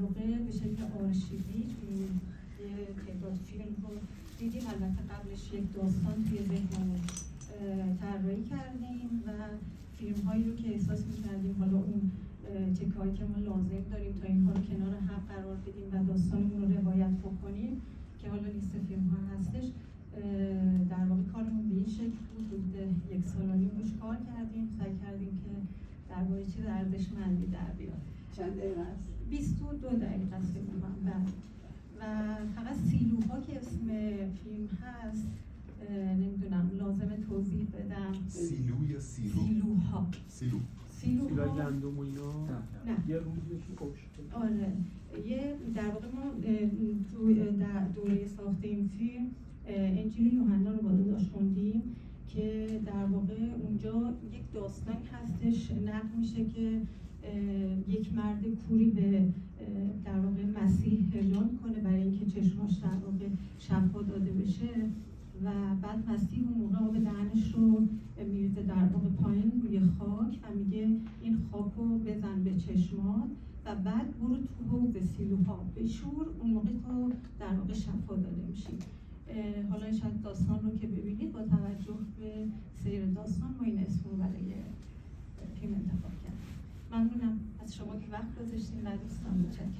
واقع به شکل آرشیوی یه تعداد فیلم رو دیدیم. البته قبلش یک داستان توی ذهنمون طراحی کردیم و فیلم هایی رو که احساس می‌کردیم حالا اون تکه‌هایی که ما لازم داریم تا اینها رو کنار هم قرار بدیم و داستانمون رو روایت بکنیم که حالا لیست فیلم ها هستش. در واقع کارمون به این شکل بود. حدود 1.5 سال روش کار کردیم، سعی کردیم که در واقع چیز ارزشمندی در بیاد. چند دقیقه است؟ 22 دقیقه است و فقط سیلوها که اسم فیلم هست نمیدونم لازمه توضیح بدم. سیلو یا سیلو؟ سیلوها. سیلوهای گندم و اینا؟ نه. یه روزی خوش. آره. در واقع ما در دوره ساخت این فیلم انجیل یوحنا رو با داداش خوندیم که در واقع اونجا یک داستانی هستش نقل میشه که یک مرد کوری به در واقع مسیح هجوم کنه برای اینکه چشماش در واقع شفا داده بشه و بعد مسیح اون موقع آب دهنش رو میریزه در واقع پایین روی خاک و میگه این خاک رو بزن به چشمات و بعد برو تو حوض سیلوها بشور، اون موقع تو در واقع شفا داده میشی. حالا شاید داستان رو که ببینید با توجه به سیر داستان ما این اسم رو برای فیلم انتخاب کردیم. ممنونم از شما که وقت گذاشتین و دوستان. متشکرم.